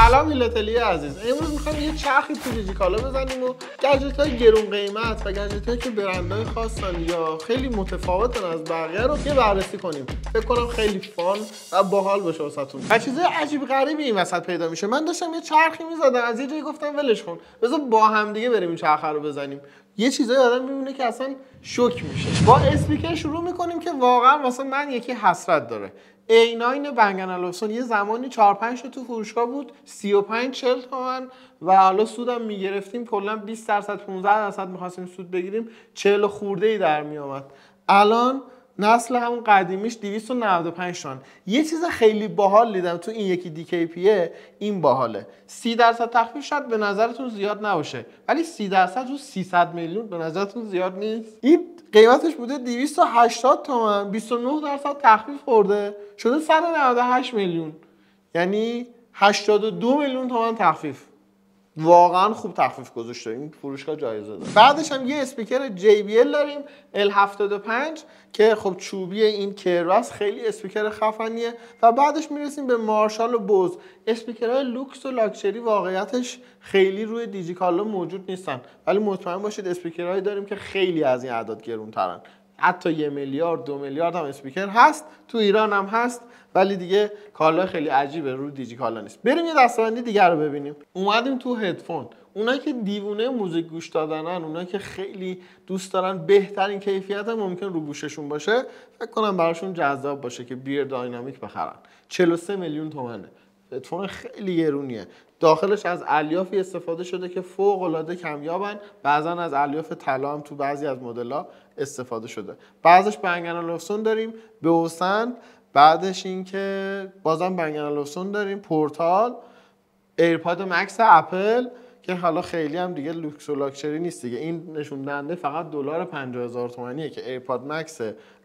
سلام میلاتلی عزیز، امروز میخوایم یه چرخی تو دیجیکالا بزنیم و گجت‌های گرون قیمت و گجت‌هایی که برندهای خاصن یا خیلی متفاوتن از بقیه رو یه بررسی کنیم. فکر کنم خیلی فان و باحال باشه واسهتون. و چیزای عجیب غریبی این وسط پیدا میشه. من داشتم یه چرخی میزدم، از یه جایی گفتم ولش کن، بذار با هم دیگه بریم این چرخه رو بزنیم. یه چیزایی آدم میبینه که اصلا شوک میشه. با اسپیکر شروع میکنیم که واقعا واسه من یکی حسرت داره. A9 بنگ & الوفسون یه زمانی 4-5 تا تو فروشگاه بود، 35-40 تومن و حالا سودم میگرفتیم کلا 20% 15% میخواستیم سود بگیریم 40 خورده ای در میامد. الان نسل همون قدیمیش 295 تومن. یه چیز خیلی باحال دیدم تو این یکی DKP، این باحاله. 30% تخفیف شاید به نظرتون زیاد نباشه، ولی 30% رو 300 میلیون به نظرتون زیاد نیست؟ این قیمتش بوده 280 تومن، 29% تخفیف خورده شده 198 میلیون، یعنی 82 میلیون تومن تخفیف. واقعا خوب تخفیف گذاشته، این فروشگاه جایزه داره. بعدش هم یه اسپیکر JBL داریم L75 که خب چوبی این کرواس خیلی اسپیکر خفنیه. و بعدش میرسیم به مارشال و بوز. اسپیکرهای لوکس و لاکچری واقعیتش خیلی روی دیجیکالا موجود نیستن، ولی مطمئن باشید اسپیکرهایی داریم که خیلی از این اعداد گرونترن. حتی 1 میلیارد 2 میلیارد هم اسپیکر هست، تو ایران هم هست، ولی دیگه کالا خیلی عجیبه رو دیجیکالا نیست. بریم یه دستبندی دیگر رو ببینیم. اومدیم تو هدفون. اونایی که دیوونه موزیک گوش دادنن، اونایی که خیلی دوست دارن بهترین کیفیت ممکن رو گوششون باشه، فکر کنم براشون جذاب باشه که بیر داینامیک بخرن. 43 میلیون تومنه. هدفون خیلی گرونیه. داخلش از الیافی استفاده شده که فوق العاده کمیابن، بعضا از الیاف طلا هم تو بعضی از مدل‌ها استفاده شده. بعضش بنگ & الوفسون داریم، بوسن، بعدش این که بازم بنگ & الوفسون داریم، پورتال، ایرپاد مکس اپل که حالا خیلی هم دیگه لوکس و لاکچری نیست دیگه، این نشون دهنده فقط دلار 50,000 تومانیه که ایرپاد مکس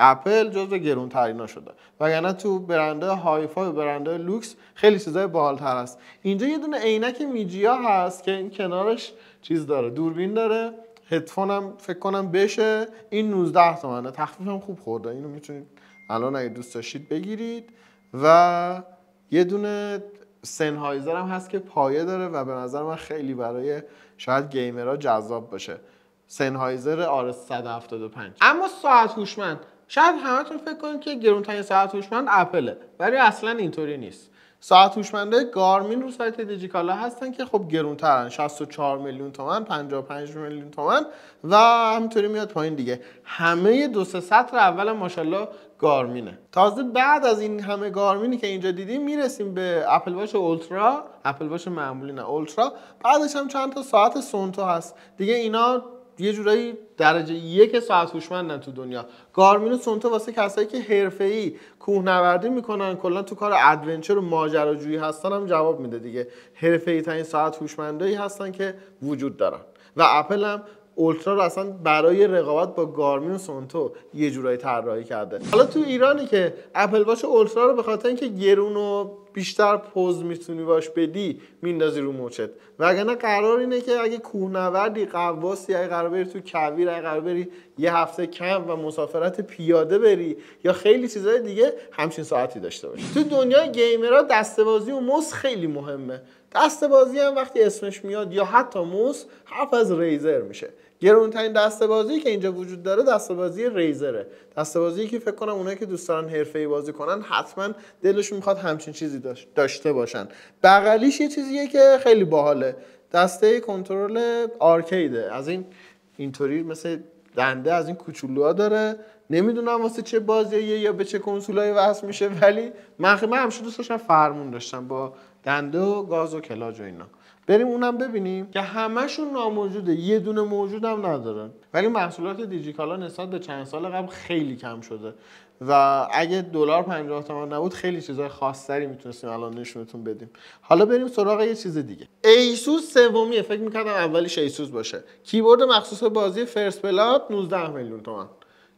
اپل جزو گرونترینا شده، وگرنه تو برندهای هایفای و برندهای لوکس خیلی چیزای باحال‌تر هست. اینجا یه دونه عینک میجیا هست که این کنارش چیز داره، دوربین داره. هدفون هم فکر کنم بشه، این 19 تومنه. تخفیف هم خوب خورده، اینو میتونید الان اگه دوست داشتید بگیرید. و یه دونه سنهایزر هم هست که پایه داره و به نظر من خیلی برای شاید گیمرها جذاب باشه. سنهایزر RS175. اما ساعت هوشمند، شاید همتون فکر کنید که گرونترین ساعت هوشمند اپله، ولی اصلا اینطوری نیست. ساعت هوشمنده گارمین رو سایت دیجیکالا هستن که خب گرونترن، 64 میلیون تومن، 55 میلیون تومن و همینطوری میاد پایین دیگه. همه 2-3 سطر اول ماشاءالله گارمینه. تازه بعد از این همه گارمینی که اینجا دیدیم میرسیم به اپل واچ اولترا، اپل واچ معمولی نه اولترا. بعدش هم چند تا ساعت سونتو هست دیگه. اینا یه جورایی درجه 1 ساعت هوشمندن تو دنیا. گارمین و سونتو واسه کسایی که حرفه‌ای کوهنوردی میکنن، کلا تو کار ادونچر و ماجراجویی هستن هم جواب میده دیگه. حرفه‌ای ترین ساعت هوشمندایی هستن که وجود دارن. و اپل هم اولترا رو اصلا برای رقابت با گارمین و سونتو یه جورایی طراحی کرده. حالا تو ایرانی که اپل واچ اولترا رو به خاطر اینکه گرون و بیشتر پوز میتونی باش بدی میندازی رو موچت، وگرنه قرار اینه که اگه کوهنوردی، غواصی، اگه قرار بری تو کویر، اگه قرار بری یه هفته کمپ و مسافرت پیاده بری یا خیلی چیزای دیگه، همچین ساعتی داشته باشی. تو دنیای گیمرها دسته‌بازی و موس خیلی مهمه. دسته‌بازی هم وقتی اسمش میاد یا حتی موس، حرف از ریزر میشه. گرونترین دسته‌بازی که اینجا وجود داره دسته‌بازی ریزره. دسته‌بازی که فکر کنم اونایی که دوست دارن حرفه‌ای بازی کنن حتما دلشون میخواد همچین چیزی داشته باشن. بغلیش یه چیزیه که خیلی باحاله، دسته کنترل آرکیده، از این اینطوری مثل دنده از این کوچولوها داره. نمیدونم واسه چه بازیه یا به چه کنسولایی وصل میشه، ولی من همیشه دوست داشتم فرمون داشتم با دنده و گاز و کلاج و اینا. بریم اونم ببینیم که همشون ناموجوده، یه دونه موجود هم ندارن. ولی محصولات دیجیکالا نسبت به چند سال قبل خیلی کم شده و اگه دلار 50 تومن نبود خیلی چیزای خاص‌تری میتونستیم الان نشونتون بدیم. حالا بریم سراغ یه چیز دیگه. ایسوس سومیه، فکر می‌کردم اولیش ایسوس باشه. کیبورد مخصوص بازی فرست بلاد 19 میلیون تومن.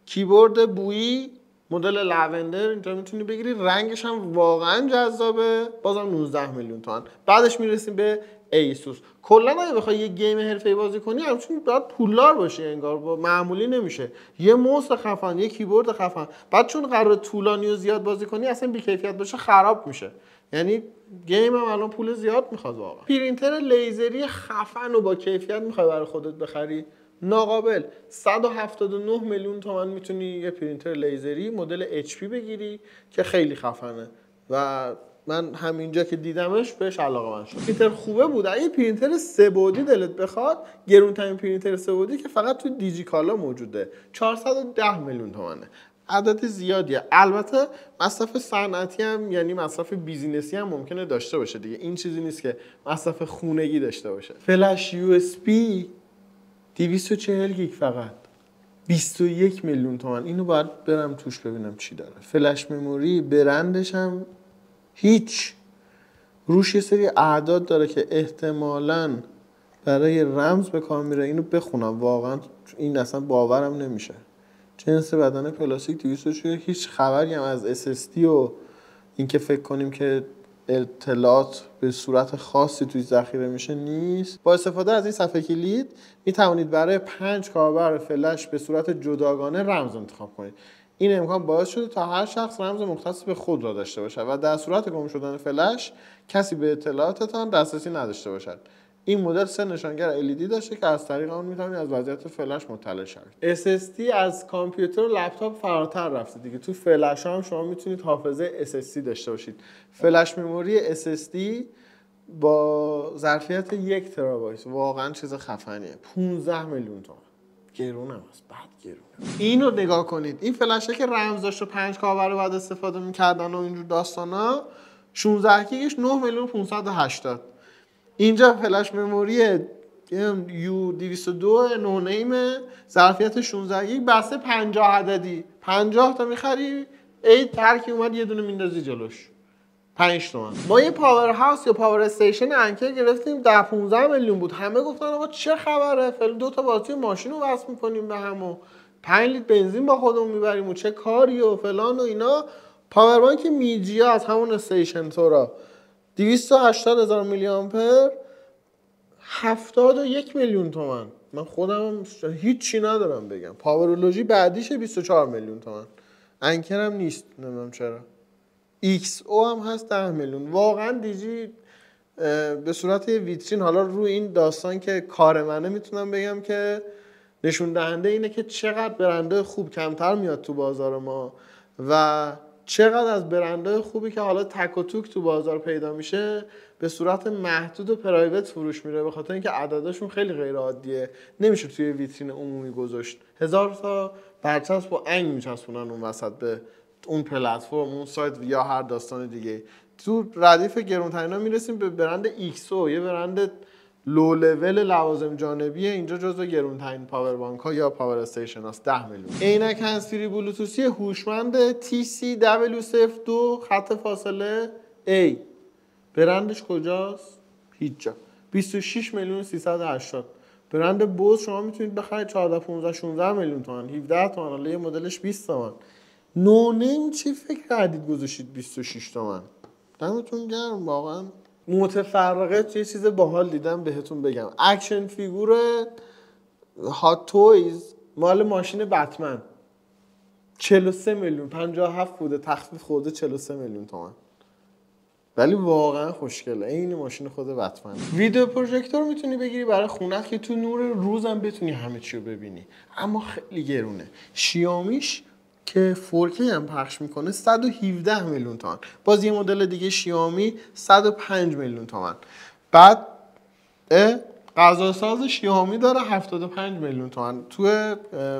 کیبورد بویی مدل لوندر اینجا میتونی بگیری، رنگش هم واقعا جذابه، بازم 19 میلیون تومن. بعدش میرسیم به ایسوس. کلا اگه بخوای یه گیم حرفه‌ای بازی کنی همچون باید پولدار باشی، انگار با معمولی نمیشه. یه موس خفن، یه کیبورد خفن، بعد چون قرار طولانی و زیاد بازی کنی اصلا بی‌کیفیت باشه خراب میشه. یعنی گیم هم الان پول زیاد میخواد واقعا. پرینتر لیزری خفن و با کیفیت میخوای برای خودت بخری؟ ناقابل. 179 میلیون تومان میتونی یه پرینتر لیزری مدل HP بگیری که خیلی خفنه و من همینجا که دیدمش بهش علاقه من شد. پرینتر خوبه بود. اگه پرینتر 3 بعدی دلت بخواد، گرونترین پرینتر 3 بعدی که فقط تو دیجیکالا موجوده 410 میلیون تومانه. عدد زیادیه. البته مصرف صنعتی هم یعنی مصرف بیزینسی هم ممکنه داشته باشه دیگه. این چیزی نیست که مصرف خونگی داشته باشه. فلش USB 240 گیگ فقط 21 میلیون تومان. اینو باید برم توش ببینم چی داره. فلش مموری برندش هم هیچ. روش یه سری اعداد داره که احتمالاً برای رمز به کار میره. اینو بخونم واقعا این اصلا باورم نمیشه. جنس بدن پلاستیک 240. هیچ خبری هم از SSD و اینکه فکر کنیم که اطلاعات به صورت خاصی توی ذخیره میشه نیست. با استفاده از این صفحه کلید می توانید برای 5 کاربر فلش به صورت جداگانه رمز انتخاب کنید. این امکان باعث شده تا هر شخص رمز مختص به خود را داشته باشد و در صورت گم شدن فلش کسی به اطلاعاتتان دسترسی نداشته باشد. این مدل 3 نشانگر LED داشته که از طریق آن میتونید از وضعیت فلش مطلع شوید. SSD از کامپیوتر و لپتاپ فراتر رفته دیگه. تو فلش هم شما میتونید حافظه SSD داشته باشید. فلش مموری SSD با ظرفیت 1 ترابایت واقعا چیز خفنیه. 15 میلیون تومان. گرون هم هست، بعد گرونه. اینو نگاه کنید. این فلشه که رمز داشت و 5 کاربر بعد استفاده میکردن و اینجور داستانا 16 گیگش 9 میلیون 580. اینجا فلش مموری U202 نو نیم ظرفیت 16 گیگ بسته 50 عددی 50 تا میخری ای ترکی اومد یه دونه میندازی جلوش 5 تومن. ما یه پاور هاوس یا پاور استیشن انکر گرفتیم 10-15 میلیون بود. همه گفتن آقا چه خبره؟ فعلا 2 تا باتری ماشین رو وصل میکنیم به هم و 5 لیتر بنزین با خودمون میبریم و چه کاری و فلان و اینا. پاور بانک میجیا از همون استیشن تورا 280,000 میلی آمپر 71 میلیون تومان. من خودم هیچی ندارم بگم. پاورولوژی بعدیشه 24 میلیون تومان. انکرم نیست نمیدونم چرا. XO هم هست 10 میلیون. واقعا دیجی به صورت ویترین. حالا روی این داستان که کار منه میتونم بگم که نشون دهنده اینه که چقدر برندهای خوب کمتر میاد تو بازار ما و چقدر از برندهای خوبی که حالا تک و توک تو بازار پیدا میشه به صورت محدود و پرایوت فروش میره به خاطر اینکه عددشون خیلی غیر عادیه. نمیشه توی ویترین عمومی گذاشت. 1000 تا برچسب با انگ میچسبونن اون وسط به اون پلتفرم اون سایت یا هر داستان دیگه. تو ردیف گرونترینا میرسیم به برند XO، یه برند لو لول لوازم جانبیه. اینجا جزو گرونترین پاور بانک ها یا پاور استیشن هاست 10 میلیون. عینک هندزفری بلوتوثی هوشمند TCWCF2 خط فاصله A برندش کجاست؟ هیچ جا. 26 میلیون 380. برند بوز شما میتونید بخرید 14 15 16 میلیون تومان 17 تومان. حالا یه مدلش 20 تومان. نو نیم چی فکر کردید گذاشتید 26 تومان؟ دمتون گرم واقعا. متفرقه یه چیز باحال دیدم بهتون بگم. اکشن فیگور هات تویز مال ماشین بتمن 43 میلیون 57 بوده تخفیف خورده 43 میلیون تومان. ولی واقعا خوشگله. این ماشین خود بتمن. ویدیو پروژکتور میتونی بگیری برای خونت که تو نور روزم بتونی همه چی رو ببینی، اما خیلی گرونه. شیائومیش که 4K هم پخش میکنه 117 میلیون تومان. باز یه مدل دیگه شیائومی 105 میلیون تومان. بعد غذاساز شیائومی داره 75 میلیون تومان. تو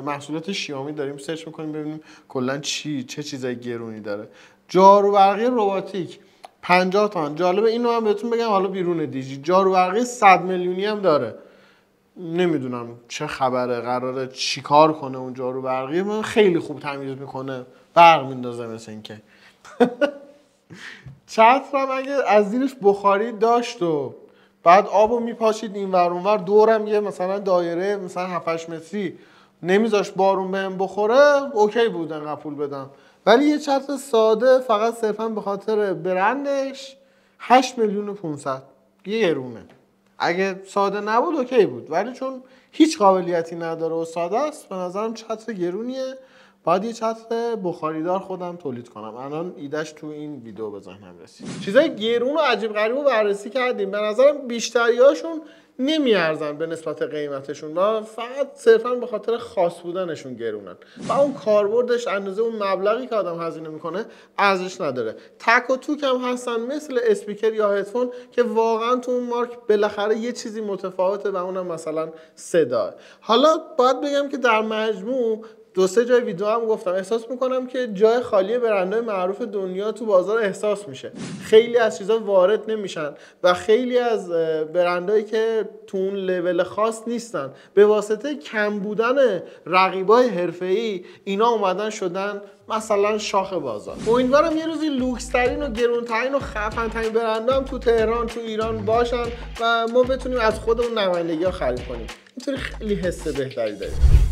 محصولات شیائومی داریم سرچ میکنیم ببینیم کلا چه چیزای گرونی داره. جارو برقی رباتیک 50 تومان. جالبه اینو هم بهتون بگم حالا بیرون دیجی جارو برقی 100 میلیونی هم داره. نمیدونم چه خبره، قراره چیکار کنه اون جارو برقی. من خیلی خوب تمیز میکنه، برق میندازه مثل اینکه. چترم اگه از زیرش بخاری داشت و بعد آبو میپاشید این ور اون ور دورم یه مثلا دایره مثلا 7-8 متری نمیذاش بارون بهم بخوره اوکی بود انقدر پول بدم. ولی یه چتر ساده فقط صرفا به خاطر برندش 8 میلیون و 500 یه گرونه. اگه ساده نبود اوکی بود، ولی چون هیچ قابلیتی نداره و ساده است به نظرم چتر گرونیه باید یه چتر بخاریدار خودم تولید کنم. الان ایدهش تو این ویدیو به ذهنم رسید. چیزای گرون و عجیب غریب رو بررسی کردیم. به نظرم بیشتریاشون نمیارزن به نسبت قیمتشون و فقط صرفا به خاطر خاص بودنشون گرونن و اون کاربردش اندازه اون مبلغی که آدم هزینه میکنه ارزش نداره. تک و توک هم هستن مثل اسپیکر یا هدفون که واقعا تو اون مارک بالاخره یه چیزی متفاوته و اونم مثلا صدا. حالا باید بگم که در مجموع دو سه جای ویدیو هم گفتم احساس میکنم که جای خالی برندهای معروف دنیا تو بازار احساس میشه. خیلی از چیزا وارد نمیشن و خیلی از برندهایی که تو اون لول خاص نیستن به واسطه کم بودن رقیبای حرفه‌ای اینا اومدن شدن مثلا شاخ بازار. امیدوارم یه روزی لوکس ترین و گرونترین و خفن ترین برندها هم تو تهران تو ایران باشن و ما بتونیم از خودمون نمایندگی‌ها خرید کنیم. اینطوری خیلی حس بهتری داریم.